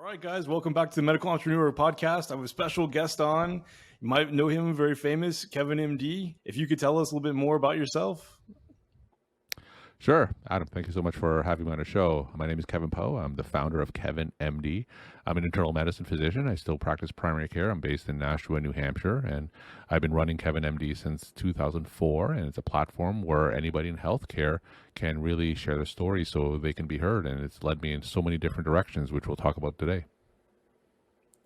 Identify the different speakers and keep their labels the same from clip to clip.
Speaker 1: right, guys, welcome back to the Medical Entrepreneur Podcast. I have a special guest on. You might know him, very famous, KevinMD. If you could tell us a little bit more about yourself.
Speaker 2: Sure. Adam, thank you so much for having me on the show. My name is Kevin Pho. I'm the founder of KevinMD. I'm an internal medicine physician. I still practice primary care. I'm based in Nashua, New Hampshire, and I've been running KevinMD since 2004, and it's a platform where anybody in healthcare can really share their story so they can be heard, and it's led me in so many different directions, which we'll talk about today.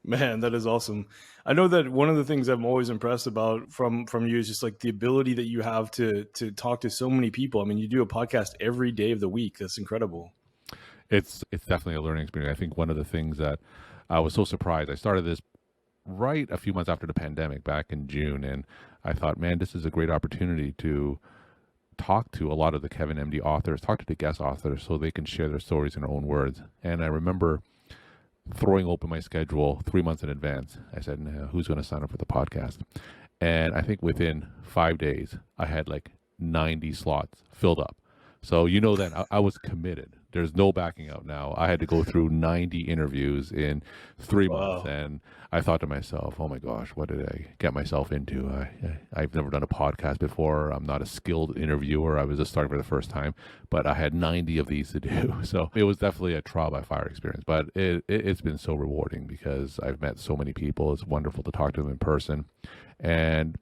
Speaker 1: Man, that is awesome. I know that one of the things I'm always impressed about from you is just like the ability that you have to talk to so many people. I mean, you do a podcast every day of the week. That's incredible.
Speaker 2: It's definitely a learning experience. I think one of the things that I was so surprised, I started this right a few months after the pandemic back in June, and I thought, man, this is a great opportunity to talk to a lot of the KevinMD authors, talk to the guest authors so they can share their stories in their own words. And I remember throwing open my schedule 3 months in advance. I said, no, who's going to sign up for the podcast? And I think within 5 days, I had like 90 slots filled up. So you know that I was committed. There's no backing out now. I had to go through 90 interviews in 3 months. And I thought to myself, oh my gosh, what did I get myself into? I've never done a podcast before. I'm not a skilled interviewer. I was just starting for the first time, but I had 90 of these to do. So it was definitely a trial by fire experience, but it's been so rewarding because I've met so many people. It's wonderful to talk to them in person. And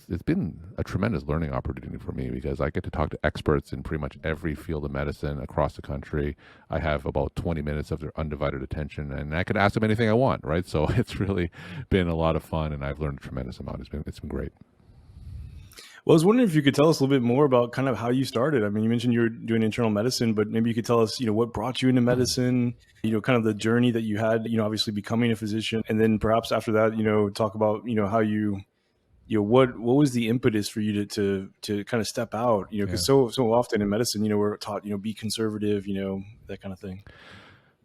Speaker 2: it's been a tremendous learning opportunity for me because I get to talk to experts in pretty much every field of medicine across the country. I have about 20 minutes of their undivided attention, and I can ask them anything I want, right? So it's really been a lot of fun, and I've learned a tremendous amount. It's been great.
Speaker 1: Well, I was wondering if you could tell us a little bit more about kind of how you started. I mean, you mentioned you were doing internal medicine, but maybe you could tell us, what brought you into medicine, kind of the journey that you had, obviously becoming a physician. And then perhaps after that, talk about, how you what was the impetus for you to kind of step out, because so often in medicine, we're taught, be conservative, that kind of thing.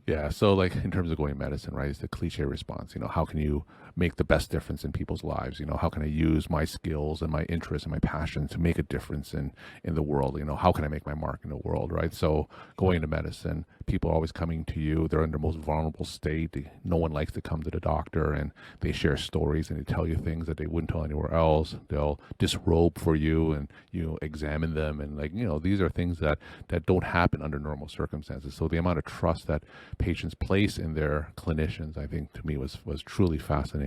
Speaker 2: Yeah. So like in terms of going to medicine, right, it's the cliche response, how can you make the best difference in people's lives? How can I use my skills and my interests and my passion to make a difference in the world? How can I make my mark in the world, right? So going into medicine, people are always coming to you. They're in their most vulnerable state. No one likes to come to the doctor, and they share stories and they tell you things that they wouldn't tell anywhere else. They'll disrobe for you and examine them. And these are things that don't happen under normal circumstances. So the amount of trust that patients place in their clinicians, I think to me was truly fascinating.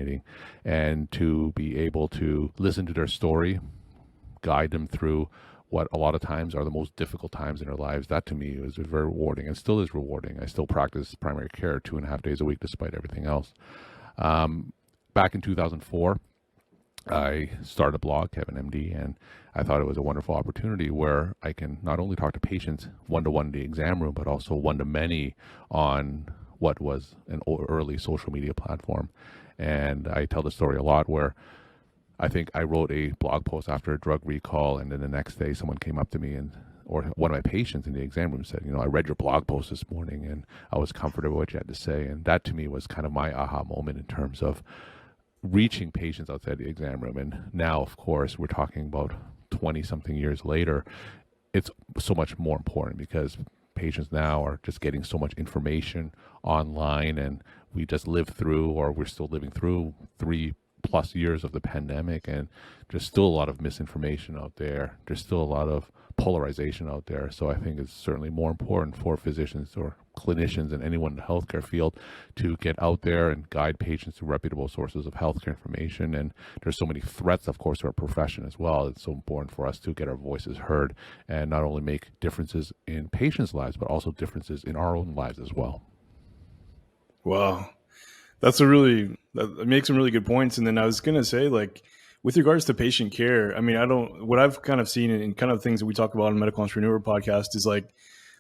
Speaker 2: And to be able to listen to their story, guide them through what a lot of times are the most difficult times in their lives, that to me was very rewarding and still is rewarding. I still practice primary care 2.5 days a week despite everything else. Back in 2004, I started a blog, KevinMD, and I thought it was a wonderful opportunity where I can not only talk to patients one-to-one in the exam room, but also one-to-many on what was an early social media platform. And I tell the story a lot where I think I wrote a blog post after a drug recall, and then the next day someone came up to me or one of my patients in the exam room said, I read your blog post this morning and I was comforted with what you had to say. And that to me was kind of my aha moment in terms of reaching patients outside the exam room. And now, of course, we're talking about 20-something years later, it's so much more important because patients now are just getting so much information online, and we just lived through, or we're still living through 3+ years of the pandemic, and there's still a lot of misinformation out there. There's still a lot of polarization out there. So I think it's certainly more important for physicians or clinicians and anyone in the healthcare field to get out there and guide patients to reputable sources of healthcare information. And there's so many threats, of course, to our profession as well. It's so important for us to get our voices heard and not only make differences in patients' lives, but also differences in our own lives as well.
Speaker 1: Wow. That makes some really good points. And then I was going to say, like, with regards to patient care, I mean, what I've kind of seen and kind of things that we talk about on the Medical Entrepreneur Podcast is like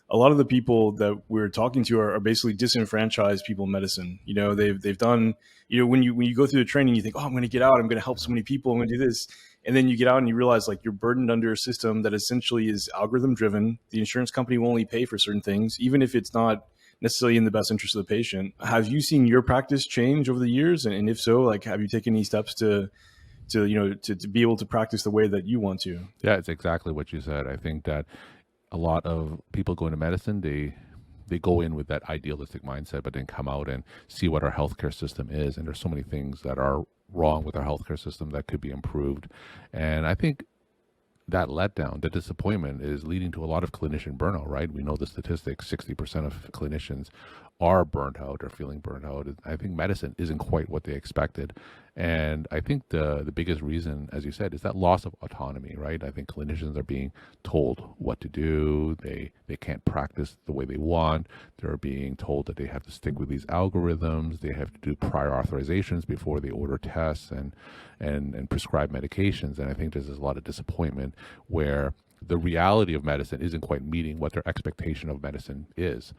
Speaker 1: a lot of the people that we're talking to are basically disenfranchised people in medicine. They've done, when you go through the training, you think, oh, I'm going to get out, I'm going to help so many people, I'm going to do this. And then you get out and you realize like you're burdened under a system that essentially is algorithm driven. The insurance company will only pay for certain things, even if it's not necessarily in the best interest of the patient. Have you seen your practice change over the years? And if so, like, have you taken any steps to be able to practice the way that you want to?
Speaker 2: Yeah, it's exactly what you said. I think that a lot of people go into medicine, they they go in with that idealistic mindset, but then come out and see what our healthcare system is. And there's so many things that are wrong with our healthcare system that could be improved. And I think that letdown, the disappointment is leading to a lot of clinician burnout, right? We know the statistics, 60% of clinicians are burnt out or feeling burnt out. I think medicine isn't quite what they expected. And I think the biggest reason, as you said, is that loss of autonomy, right? I think clinicians are being told what to do. They can't practice the way they want. They're being told that they have to stick with these algorithms. They have to do prior authorizations before they order tests and prescribe medications. And I think there's a lot of disappointment where the reality of medicine isn't quite meeting what their expectation of medicine is.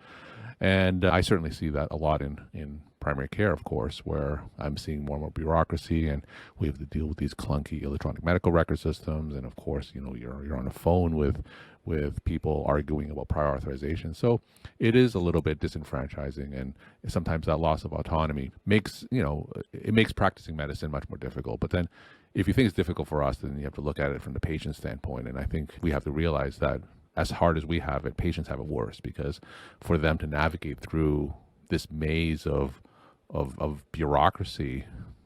Speaker 2: And I certainly see that a lot in primary care, of course, where I'm seeing more and more bureaucracy, and we have to deal with these clunky electronic medical record systems. And of course, you're on the phone with people arguing about prior authorization. So it is a little bit disenfranchising, and sometimes that loss of autonomy makes practicing medicine much more difficult. But then if you think it's difficult for us, then you have to look at it from the patient standpoint. And I think we have to realize that as hard as we have it, patients have it worse, because for them to navigate through this maze of bureaucracy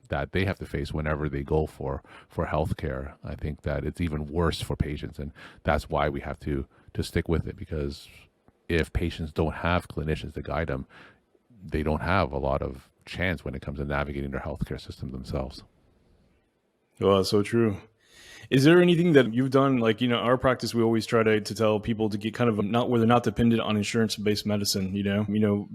Speaker 2: that they have to face whenever they go for healthcare, I think that it's even worse for patients. And that's why we have to stick with it, because if patients don't have clinicians to guide them, they don't have a lot of chance when it comes to navigating their healthcare system themselves.
Speaker 1: Well, that's so true. Is there anything that you've done, like, our practice, we always try to tell people to get kind of not where they're not dependent on insurance-based medicine,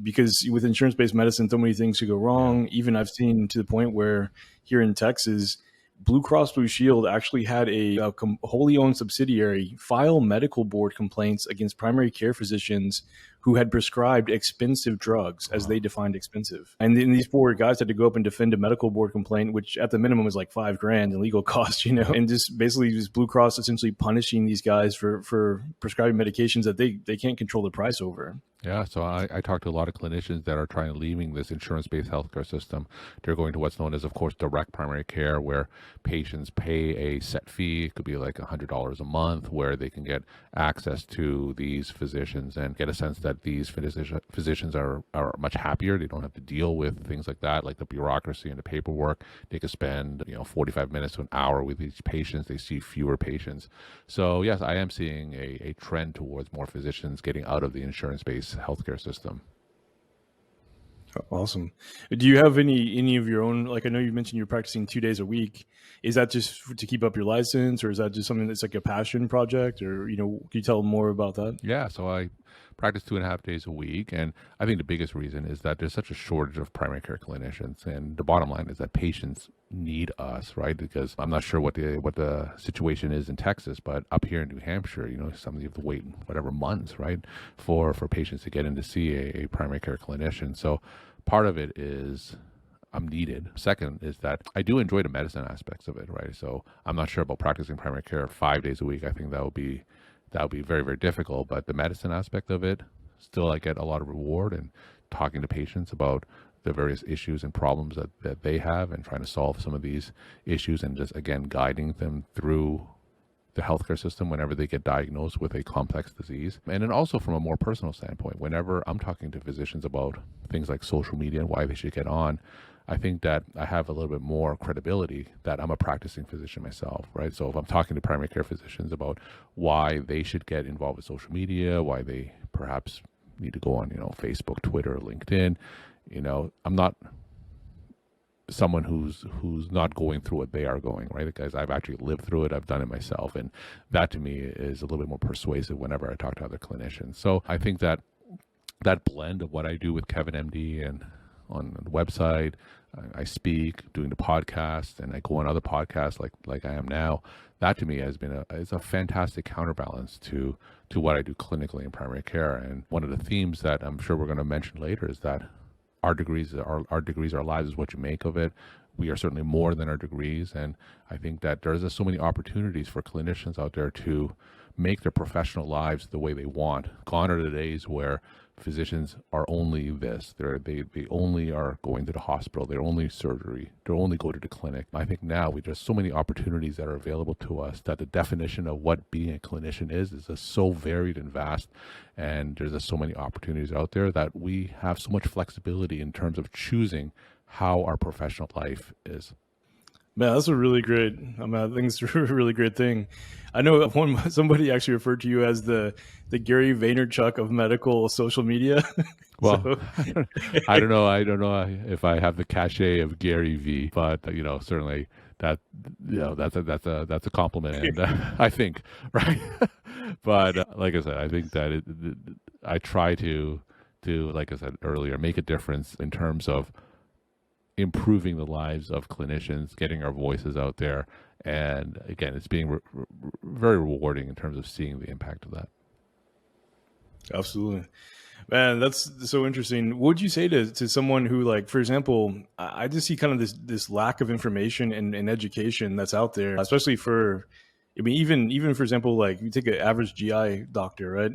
Speaker 1: because with insurance-based medicine, so many things could go wrong. Even I've seen to the point where here in Texas, Blue Cross Blue Shield actually had a wholly owned subsidiary file medical board complaints against primary care physicians who had prescribed expensive drugs as they defined expensive. And then these poor guys had to go up and defend a medical board complaint, which at the minimum was like $5,000 in legal costs, and just basically just Blue Cross essentially punishing these guys for prescribing medications that they can't control the price over.
Speaker 2: Yeah, so I talk to a lot of clinicians that are trying to leaving this insurance-based healthcare system. They're going to what's known as, of course, direct primary care, where patients pay a set fee. It could be like $100 a month, where they can get access to these physicians and get a sense that these physicians are much happier. They don't have to deal with things like that, like the bureaucracy and the paperwork. They could spend 45 minutes to an hour with each patient. They see fewer patients. So yes, I am seeing a trend towards more physicians getting out of the insurance-based healthcare system.
Speaker 1: Awesome. Do you have any of your own, like, I know you mentioned you're practicing 2 days a week. Is that just to keep up your license, or is that just something that's like a passion project, or, can you tell more about that?
Speaker 2: Yeah, so I practice 2.5 days a week, and I think the biggest reason is that there's such a shortage of primary care clinicians, and the bottom line is that patients need us, right? Because I'm not sure what the situation is in Texas, but up here in New Hampshire, some you have to wait whatever months, right, for patients to get in to see a primary care clinician. So part of it is I'm needed. Second is that I do enjoy the medicine aspects of it, right? So I'm not sure about practicing primary care 5 days a week. I think that would be very, very difficult. But the medicine aspect of it, still I get a lot of reward in talking to patients about the various issues and problems that they have, and trying to solve some of these issues, and just, again, guiding them through the healthcare system whenever they get diagnosed with a complex disease. And then also from a more personal standpoint, whenever I'm talking to physicians about things like social media and why they should get on, I think that I have a little bit more credibility that I'm a practicing physician myself, right? So if I'm talking to primary care physicians about why they should get involved with social media, why they perhaps need to go on, Facebook, Twitter, LinkedIn, I'm not someone who's not going through what they are going, right? Because I've actually lived through it. I've done it myself. And that to me is a little bit more persuasive whenever I talk to other clinicians. So I think that blend of what I do with KevinMD and on the website, I speak, doing the podcast, and I go on other podcasts like I am now, that to me has been a fantastic counterbalance to what I do clinically in primary care. And one of the themes that I'm sure we're going to mention later is that our degrees, our lives is what you make of it. We are certainly more than our degrees. And I think that there's just so many opportunities for clinicians out there to make their professional lives the way they want. Gone are the days where physicians are only this. They only are going to the hospital. They're only surgery. They're only go to the clinic. I think now there's so many opportunities that are available to us that the definition of what being a clinician is just so varied and vast. And there's just so many opportunities out there that we have so much flexibility in terms of choosing how our professional life is.
Speaker 1: Man, that's a really great. I mean, I think it's a really great thing. I know somebody actually referred to you as the Gary Vaynerchuk of medical social media.
Speaker 2: Well,
Speaker 1: So
Speaker 2: I don't know. I don't know if I have the cachet of Gary V, but certainly that that's a compliment, and I think right. But like I said, I think that I try to like I said earlier, make a difference in terms of improving the lives of clinicians, getting our voices out there, and again, it's being very rewarding in terms of seeing the impact of that.
Speaker 1: absolutely. Man, that's so interesting. What would you say to someone who, like, for example, I just see kind of this lack of information and education that's out there, especially for, I mean, even for example, like you take an average GI doctor, right?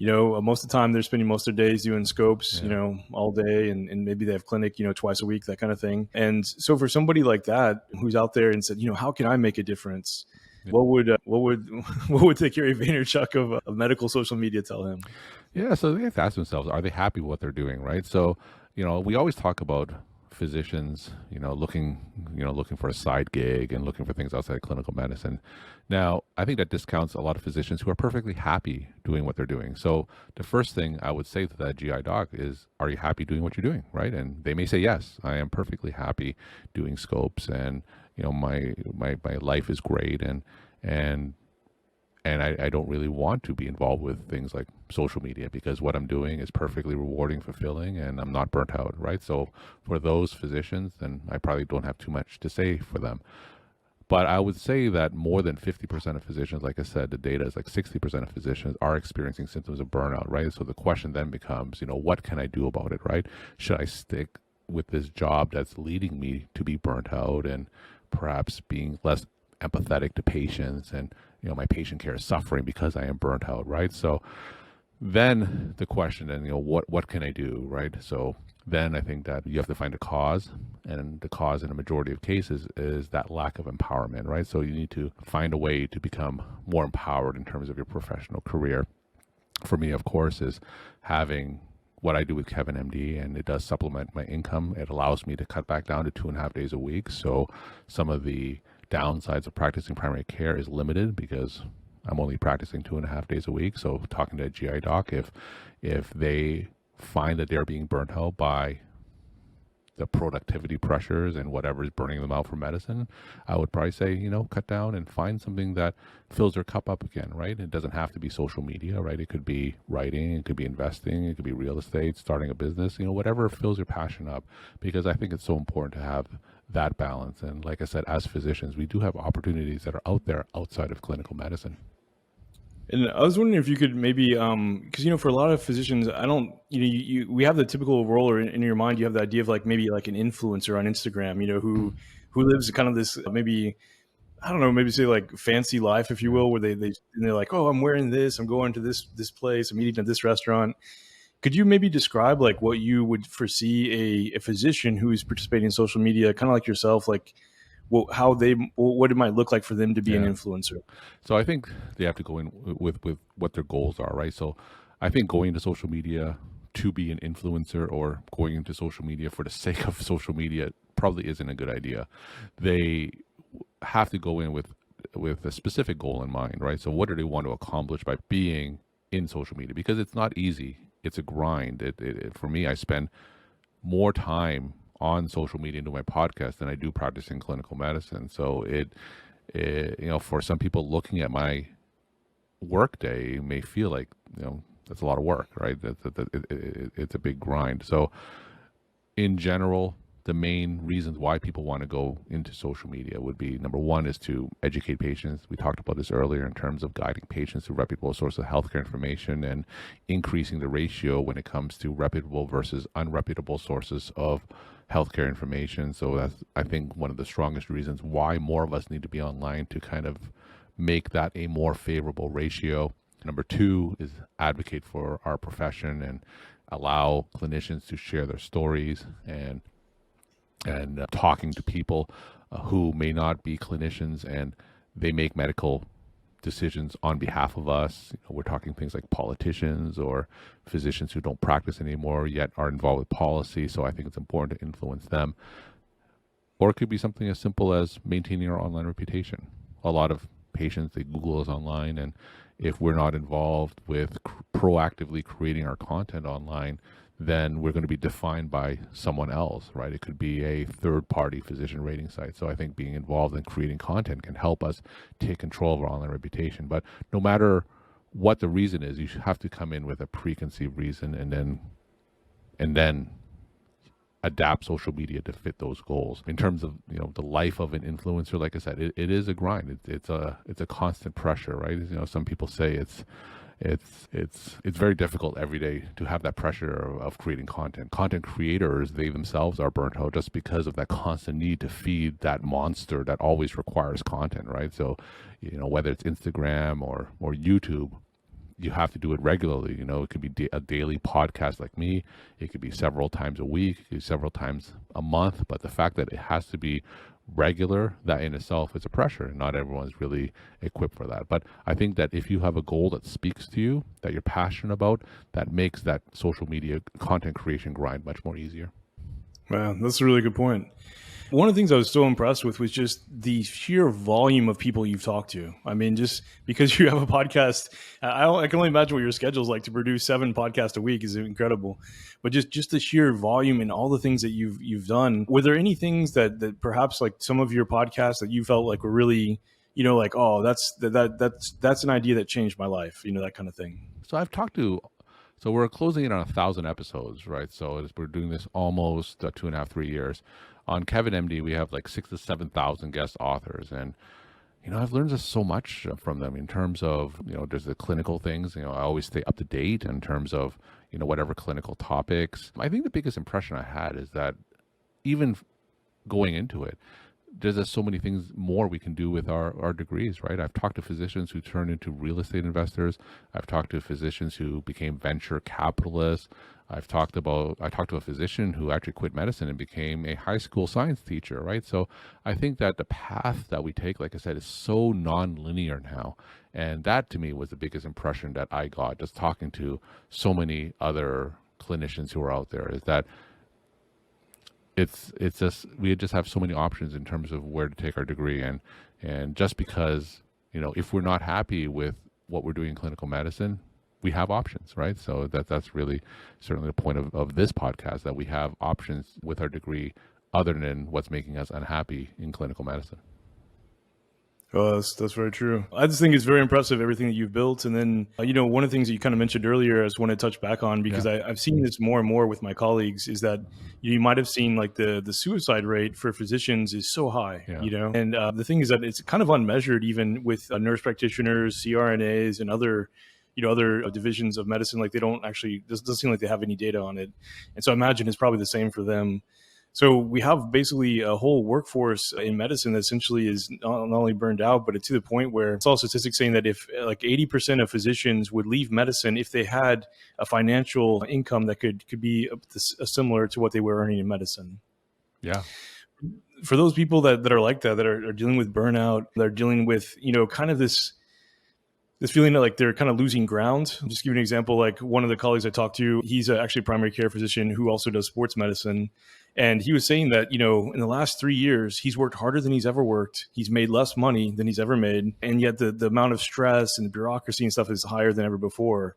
Speaker 1: Most of the time they're spending most of their days doing scopes,
Speaker 2: Yeah.
Speaker 1: all day, and maybe they have clinic, twice a week, that kind of thing. And so for somebody like that who's out there and said, how can I make a difference?
Speaker 2: Yeah.
Speaker 1: What would what would the Gary Vaynerchuk of medical social media tell him?
Speaker 2: Yeah, so they have to ask themselves, are they happy with what they're doing, right? So, we always talk about physicians, looking for a side gig and looking for things outside of clinical medicine. Now, I think that discounts a lot of physicians who are perfectly happy doing what they're doing. So the first thing I would say to that GI doc is, are you happy doing what you're doing, right? And they may say, yes, I am perfectly happy doing scopes, and my life is great, and I don't really want to be involved with things like social media because what I'm doing is perfectly rewarding, fulfilling, and I'm not burnt out, right? So for those physicians, then I probably don't have too much to say for them. But I would say that more than 50% of physicians, like I said, the data is like 60% of physicians are experiencing symptoms of burnout, right? So the question then becomes, what can I do about it, right? Should I stick with this job that's leading me to be burnt out and perhaps being less empathetic to patients, and my patient care is suffering because I am burnt out, right? So then the question then, what can I do, right? So then I think that you have to find a cause, and the cause in a majority of cases is that lack of empowerment, right? So you need to find a way to become more empowered in terms of your professional career. For me, of course, is having what I do with KevinMD, and it does supplement my income. It allows me to cut back down to 2.5 days a week. So some of the downsides of practicing primary care is limited because I'm only practicing 2.5 days a week. So talking to a GI doc, if they find that they're being burnt out by the productivity pressures and whatever is burning them out for medicine, I would probably say, cut down and find something that fills their cup up again, right? It doesn't have to be social media, right? It could be writing, it could be investing, it could be real estate, starting a business, whatever fills your passion up, because I think it's so important to have that balance. And like I said, as physicians, we do have opportunities that are out there outside of clinical medicine.
Speaker 1: And I was wondering if you could maybe, because for a lot of physicians, I don't, we have the typical role, or in your mind, you have the idea of like maybe like an influencer on Instagram, who lives kind of this maybe, I don't know, maybe say like fancy life, if you will, where they're like, oh, I'm wearing this, I'm going to this place, I'm eating at this restaurant. Could you maybe describe like what you would foresee a physician who is participating in social media, kind of like yourself, like what it might look like for them to be an influencer?
Speaker 2: So I think they have to go in with what their goals are, right? So I think going into social media to be an influencer, or going into social media for the sake of social media, probably isn't a good idea. They have to go in with a specific goal in mind, right? So what do they want to accomplish by being in social media? Because it's not easy. It's a grind. For me, I spend more time on social media into my podcast than I do practicing clinical medicine. So for some people looking at my workday may feel like, that's a lot of work, right? It's a big grind. So in general, the main reasons why people want to go into social media would be, number one is to educate patients. We talked about this earlier in terms of guiding patients to reputable sources of healthcare information and increasing the ratio when it comes to reputable versus unreputable sources of healthcare information. So that's, I think, one of the strongest reasons why more of us need to be online, to kind of make that a more favorable ratio. Number two is advocate for our profession and allow clinicians to share their stories and talking to people who may not be clinicians, and they make medical decisions on behalf of us. We're talking things like politicians or physicians who don't practice anymore yet are involved with policy. So I think it's important to influence them. Or it could be something as simple as maintaining our online reputation. A lot of patients, they Google us online, and if we're not involved with proactively creating our content online, then we're going to be defined by someone else, right? It could be a third-party physician rating site. So I think being involved in creating content can help us take control of our online reputation. But no matter what the reason is, you have to come in with a preconceived reason and then adapt social media to fit those goals. In terms of the life of an influencer, like I said, it is a grind. It's a constant pressure, right? Some people say it's very difficult every day to have that pressure of creating content. Content creators, they themselves are burnt out just because of that constant need to feed that monster that always requires content, right? So, whether it's Instagram or YouTube, you have to do it regularly. It could be a daily podcast like me. It could be several times a week, it could be several times a month. But the fact that it has to be regular, that in itself is a pressure. Not everyone's really equipped for that. But I think that if you have a goal that speaks to you, that you're passionate about, that makes that social media content creation grind much more easier.
Speaker 1: Wow, that's a really good point. One of the things I was so impressed with was just the sheer volume of people you've talked to. I mean, just because you have a podcast, I can only imagine what your schedule is like to produce 7 podcasts a week is incredible. But just the sheer volume and all the things that you've done. Were there any things that perhaps like some of your podcasts that you felt like were really, like, oh, that's an idea that changed my life, that kind of thing?
Speaker 2: So we're closing in on 1,000 episodes, right? So we're doing this almost 2.5, 3 years. On KevinMD, we have like 6,000 to 7,000 guest authors, and I've learned just so much from them in terms of there's the clinical things. I always stay up to date in terms of whatever clinical topics. I think the biggest impression I had is that even going into it, there's just so many things more we can do with our degrees, right? I've talked to physicians who turned into real estate investors. I've talked to physicians who became venture capitalists. I talked to a physician who actually quit medicine and became a high school science teacher, right? So I think that the path that we take, like I said, is so non-linear now. And that to me was the biggest impression that I got just talking to so many other clinicians who are out there, is that it's just, we just have so many options in terms of where to take our degree. And just because, if we're not happy with what we're doing in clinical medicine, we have options, right? So that's really certainly the point of this podcast, that we have options with our degree other than what's making us unhappy in clinical medicine.
Speaker 1: Oh, that's very true. I just think it's very impressive, everything that you've built. And then, one of the things that you kind of mentioned earlier, I just want to touch back on, because I've seen this more and more with my colleagues, is that you might have seen like the suicide rate for physicians is so high, and the thing is that it's kind of unmeasured, even with nurse practitioners, CRNAs, and other divisions of medicine. Like, they don't actually, doesn't seem like they have any data on it. And so I imagine it's probably the same for them. So we have basically a whole workforce in medicine that essentially is not only burned out, but it's to the point where it's all statistics saying that if like 80% of physicians would leave medicine if they had a financial income that could be similar to what they were earning in medicine.
Speaker 2: Yeah.
Speaker 1: For those people that are like that are dealing with burnout, they're dealing with, kind of this feeling that like they're kind of losing ground. I'll just give you an example. Like, one of the colleagues I talked to, he's actually a primary care physician who also does sports medicine. And he was saying that, in the last 3 years, he's worked harder than he's ever worked. He's made less money than he's ever made. And yet the amount of stress and the bureaucracy and stuff is higher than ever before.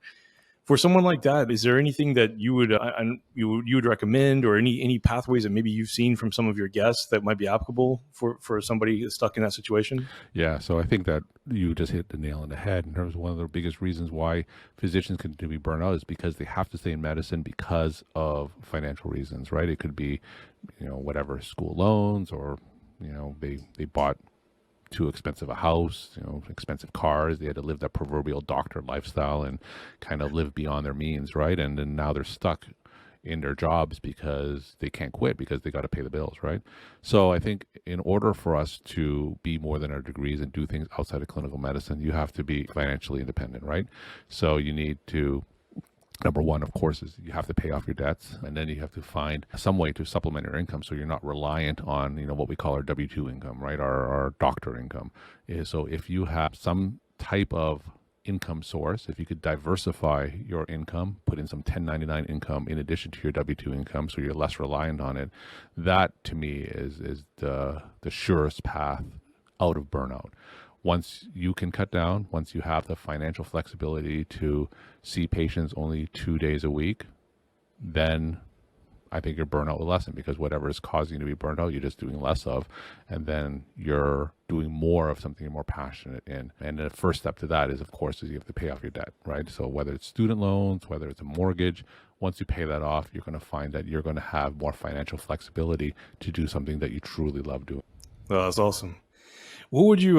Speaker 1: For someone like that, is there anything that you would recommend, or any pathways that maybe you've seen from some of your guests that might be applicable for somebody stuck in that situation?
Speaker 2: Yeah, so I think that you just hit the nail on the head in terms of one of the biggest reasons why physicians continue to be burned out is because they have to stay in medicine because of financial reasons, right? It could be, whatever, school loans, or, they bought too expensive a house, expensive cars. They had to live that proverbial doctor lifestyle and kind of live beyond their means, right? And then now they're stuck in their jobs because they can't quit because they got to pay the bills, right? So I think in order for us to be more than our degrees and do things outside of clinical medicine, you have to be financially independent, right? So you need to Number one, of course, is you have to pay off your debts, and then you have to find some way to supplement your income so you're not reliant on, what we call our W-2 income, right? Our doctor income. So if you have some type of income source, if you could diversify your income, put in some 1099 income in addition to your W-2 income so you're less reliant on it, that to me is the surest path out of burnout. Once you can cut down, once you have the financial flexibility to see patients only 2 days a week, then I think your burnout will lessen, because whatever is causing you to be burnt out, you're just doing less of, and then you're doing more of something you're more passionate in. And the first step to that is, of course, is you have to pay off your debt, right? So whether it's student loans, whether it's a mortgage, once you pay that off, you're going to find that you're going to have more financial flexibility to do something that you truly love doing.
Speaker 1: Oh, that's awesome. What would you,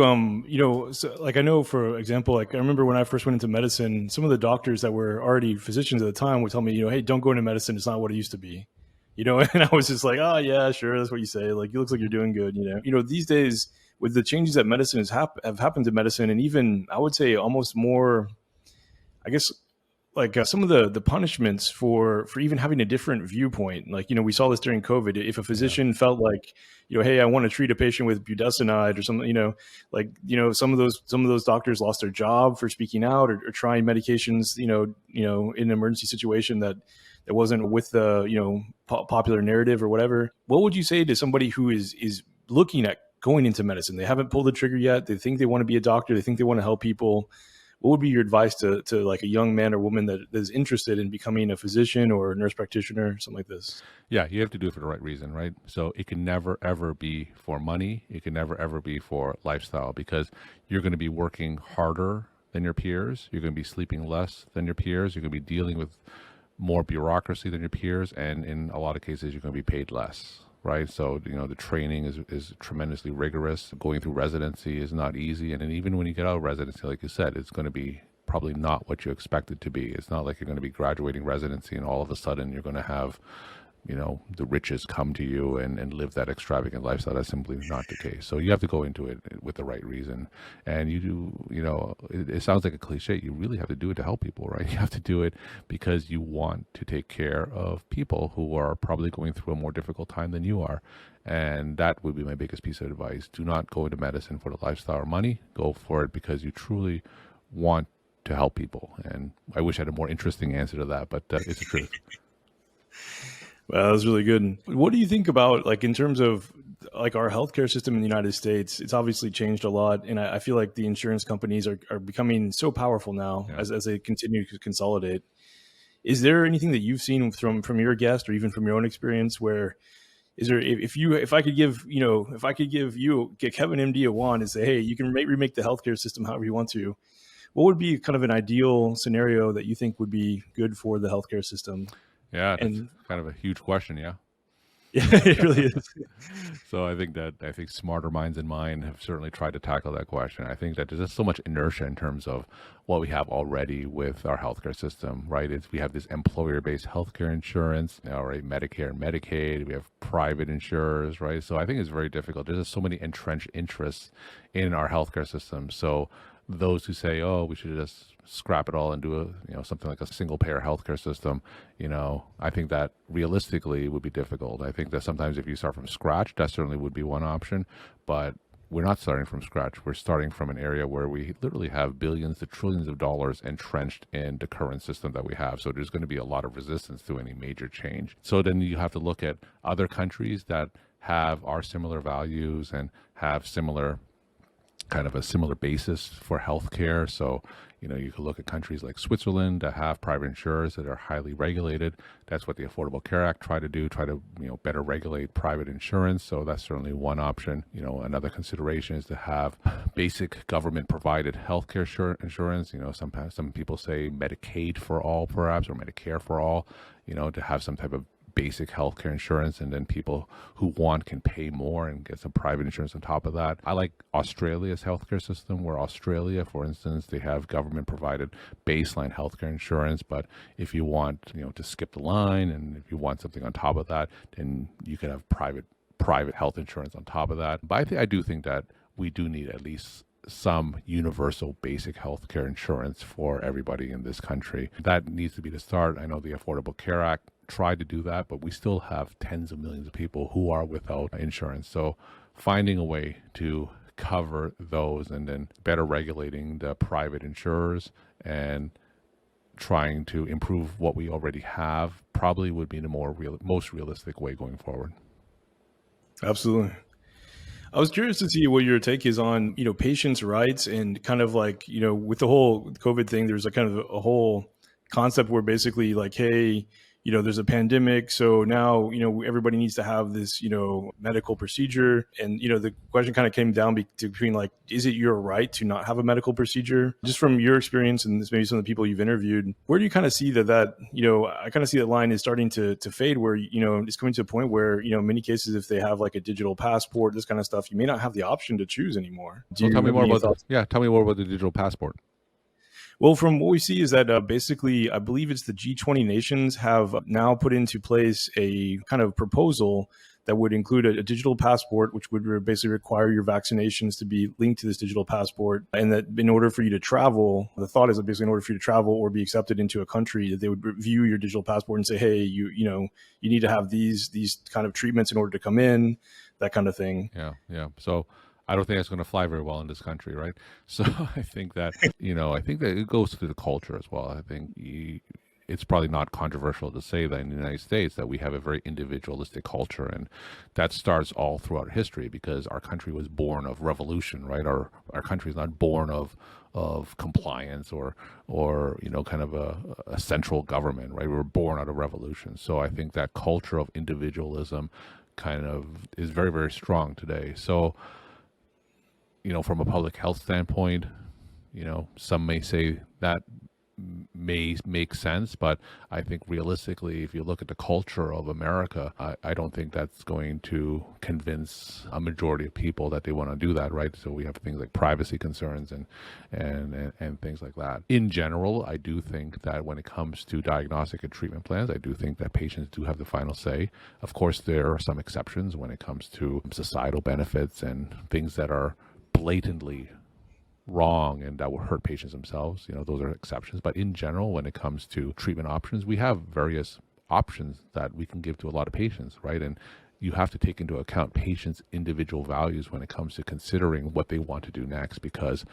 Speaker 1: so like, I know, for example, like I remember when I first went into medicine, some of the doctors that were already physicians at the time would tell me, hey, don't go into medicine. It's not what it used to be, and I was just like, oh yeah, sure. That's what you say. Like, it looks like you're doing good, these days with the changes that medicine have happened to medicine, and even I would say almost more, I guess, like some of the punishments for even having a different viewpoint. Like, we saw this during COVID. If a
Speaker 2: Yeah.
Speaker 1: physician felt like, hey, I want to treat a patient with budesonide or something, like, some of those doctors lost their job for speaking out, or trying medications, in an emergency situation that wasn't with the, popular narrative or whatever. What would you say to somebody who is looking at going into medicine? They haven't pulled the trigger yet. They think they want to be a doctor. They think they want to help people. What would be your advice to like a young man or woman that is interested in becoming a physician or a nurse practitioner, something like this?
Speaker 2: Yeah, you have to do it for the right reason, right? So it can never, ever be for money. It can never, ever be for lifestyle, because you're going to be working harder than your peers. You're going to be sleeping less than your peers. You're going to be dealing with more bureaucracy than your peers. And in a lot of cases, you're going to be paid less, right? So, the training is tremendously rigorous. Going through residency is not easy. And then even when you get out of residency, like you said, it's going to be probably not what you expect it to be. It's not like you're going to be graduating residency and all of a sudden you're going to have, the riches come to you and live that extravagant lifestyle. That's simply not the case. So you have to go into it with the right reason. And you do, it sounds like a cliche. You really have to do it to help people, right? You have to do it because you want to take care of people who are probably going through a more difficult time than you are. And that would be my biggest piece of advice. Do not go into medicine for the lifestyle or money. Go for it because you truly want to help people. And I wish I had a more interesting answer to that, but it's the truth.
Speaker 1: Well, that was really good. What do you think about, like, in terms of like our healthcare system in the United States? It's obviously changed a lot, and I feel like the insurance companies are becoming so powerful now,
Speaker 2: Yeah.
Speaker 1: as they continue to consolidate. Is there anything that you've seen from your guest, or even from your own experience, where is there, if I could give, if I could give you, get Kevin MD a wand and say, hey, you can remake the healthcare system however you want to, what would be kind of an ideal scenario that you think would be good for the healthcare system?
Speaker 2: Yeah, that's
Speaker 1: And
Speaker 2: kind of a huge question. Yeah.
Speaker 1: yeah, it really is.
Speaker 2: So I think smarter minds than mine have certainly tried to tackle that question. I think that there's just so much inertia in terms of what we have already with our healthcare system, right? We have this employer-based healthcare insurance, right? Medicare and Medicaid. We have private insurers, right? So I think it's very difficult. There's just so many entrenched interests in our healthcare system. So those who say, "Oh, we should just scrap it all and do something like a single payer healthcare system," I think that realistically would be difficult. I think that sometimes if you start from scratch, that certainly would be one option, but we're not starting from scratch. We're starting from an area where we literally have billions to trillions of dollars entrenched in the current system that we have. So there's going to be a lot of resistance to any major change. So then you have to look at other countries that have our similar values and have similar kind of a similar basis for healthcare. So, you could look at countries like Switzerland that have private insurers that are highly regulated. That's what the Affordable Care Act tried to do, better regulate private insurance. So that's certainly one option. Another consideration is to have basic government provided healthcare insurance. Some people say Medicaid for all, perhaps, or Medicare for all, to have some type of basic healthcare insurance, and then people who want can pay more and get some private insurance on top of that. I like Australia's healthcare system, where Australia, for instance, they have government provided baseline healthcare insurance, but if you want, to skip the line, and if you want something on top of that, then you can have private health insurance on top of that. But I do think that we do need at least some universal basic health care insurance for everybody in this country. That needs to be the start. I know the Affordable Care Act tried to do that, but we still have tens of millions of people who are without insurance. So finding a way to cover those and then better regulating the private insurers and trying to improve what we already have probably would be the most realistic way going forward.
Speaker 1: Absolutely. I was curious to see what your take is on, patients' rights and kind of like, with the whole COVID thing, there's a kind of a whole concept where basically like, hey, there's a pandemic. So now, everybody needs to have this, medical procedure. And, the question kind of came down between like, is it your right to not have a medical procedure? Just from your experience and this maybe some of the people you've interviewed, where do you kind of see that, I kind of see that line is starting to fade where, it's coming to a point where, in many cases, if they have like a digital passport, this kind of stuff, you may not have the option to choose anymore. Do
Speaker 2: Well,
Speaker 1: you
Speaker 2: tell me
Speaker 1: have
Speaker 2: more
Speaker 1: any
Speaker 2: about
Speaker 1: thoughts?
Speaker 2: tell me more about the digital passport.
Speaker 1: Well, from what we see is that basically, I believe it's the G20 nations have now put into place a kind of proposal that would include a digital passport, which would basically require your vaccinations to be linked to this digital passport. And that in order for you to travel, the thought is that basically in order for you to travel or be accepted into a country, that they would review your digital passport and say, hey, you need to have these kind of treatments in order to come in, that kind of thing.
Speaker 2: Yeah. So I don't think that's going to fly very well in this country, right? So I think that it goes to the culture as well. I think it's probably not controversial to say that in the United States that we have a very individualistic culture, and that starts all throughout history because our country was born of revolution, right? Our country is not born of compliance or kind of a central government, right? We were born out of revolution. So I think that culture of individualism kind of is very, very strong today. So from a public health standpoint, some may say that may make sense, but I think realistically, if you look at the culture of America, I don't think that's going to convince a majority of people that they want to do that, right? So we have things like privacy concerns and things like that. In general, I do think that when it comes to diagnostic and treatment plans, I do think that patients do have the final say. Of course, there are some exceptions when it comes to societal benefits and things that are blatantly wrong and that will hurt patients themselves. Those are exceptions. But in general, when it comes to treatment options, we have various options that we can give to a lot of patients, right? And you have to take into account patients' individual values when it comes to considering what they want to do next, because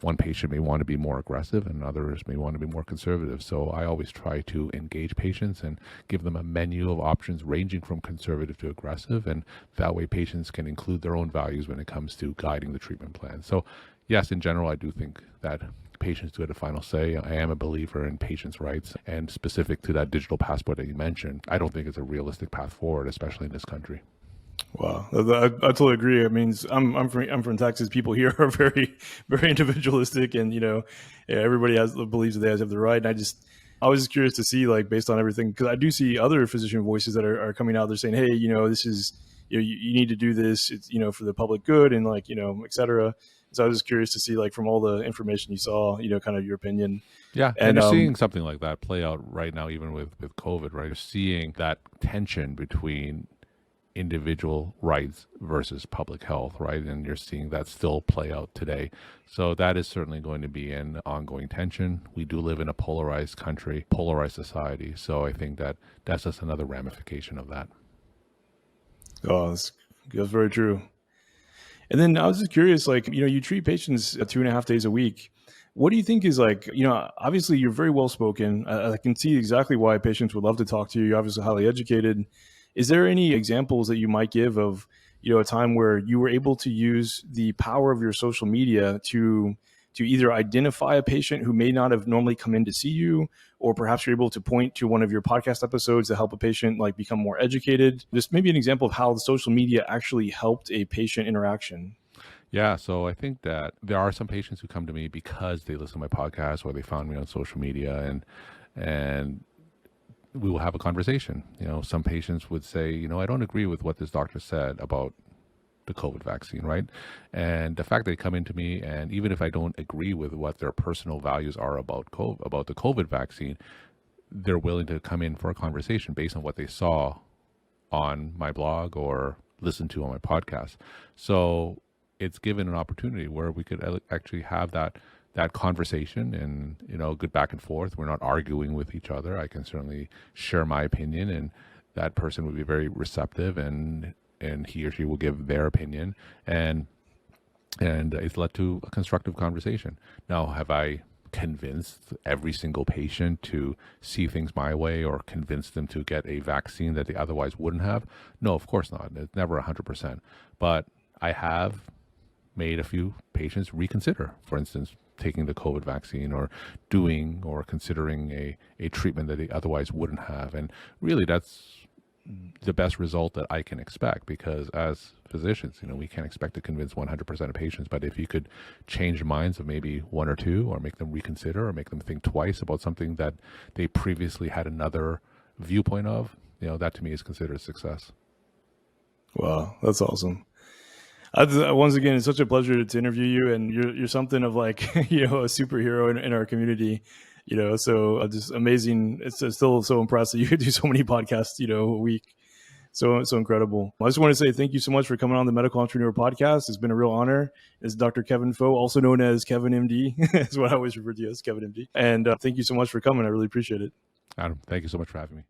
Speaker 2: one patient may want to be more aggressive and others may want to be more conservative. So I always try to engage patients and give them a menu of options ranging from conservative to aggressive. And that way patients can include their own values when it comes to guiding the treatment plan. So yes, in general, I do think that patients do have the final say. I am a believer in patients' rights, and specific to that digital passport that you mentioned, I don't think it's a realistic path forward, especially in this country.
Speaker 1: Wow, I totally agree. I mean, I'm from Texas. People here are very, very individualistic, and everybody believes that they have the right. And I was just curious to see, like, based on everything, because I do see other physician voices that are coming out. They're saying, hey, this is you need to do this. It's for the public good, and like et cetera. So I was just curious to see, like, from all the information you saw, kind of your opinion.
Speaker 2: Yeah, and
Speaker 1: And
Speaker 2: you're seeing something like that play out right now, even with COVID, right? You're seeing that tension between individual rights versus public health, right? And you're seeing that still play out today. So that is certainly going to be an ongoing tension. We do live in a polarized country, polarized society. So I think that that's just another ramification of that.
Speaker 1: oh, that's very true. And then I was just curious, like, you treat patients 2.5 days a week. What do you think is like, obviously you're very well spoken. I can see exactly why patients would love to talk to you. You're obviously highly educated. Is there any examples that you might give of, a time where you were able to use the power of your social media to either identify a patient who may not have normally come in to see you, or perhaps you're able to point to one of your podcast episodes to help a patient like become more educated? Just maybe an example of how the social media actually helped a patient interaction.
Speaker 2: Yeah, so I think that there are some patients who come to me because they listen to my podcast or they found me on social media, and we will have a conversation. Some patients would say, I don't agree with what this doctor said about the COVID vaccine, right? And the fact they come into me, and even if I don't agree with what their personal values are about the COVID vaccine, they're willing to come in for a conversation based on what they saw on my blog or listened to on my podcast. So it's given an opportunity where we could actually have that conversation and, you know, good back and forth. We're not arguing with each other. I can certainly share my opinion, and that person would be very receptive, and he or she will give their opinion, and it's led to a constructive conversation. Now, have I convinced every single patient to see things my way, or convinced them to get a vaccine that they otherwise wouldn't have? No, of course not. It's never 100%. But I have made a few patients reconsider, for instance, taking the COVID vaccine, or doing or considering a treatment that they otherwise wouldn't have. And really, that's the best result that I can expect, because as physicians, you know, we can't expect to convince 100% of patients, but if you could change the minds of maybe one or two, or make them reconsider, or make them think twice about something that they previously had another viewpoint of, you know, that to me is considered a success.
Speaker 1: Wow, that's awesome. Once again, it's such a pleasure to interview you, and you're something of like a superhero in our community. So just amazing. It's still so impressive. You could do so many podcasts, a week. So incredible. I just want to say thank you so much for coming on the Medical Entrepreneur Podcast. It's been a real honor. It's Dr. Kevin Pho, also known as KevinMD. That's what I always refer to you as, KevinMD. And thank you so much for coming. I really appreciate it.
Speaker 2: Adam, thank you so much for having me.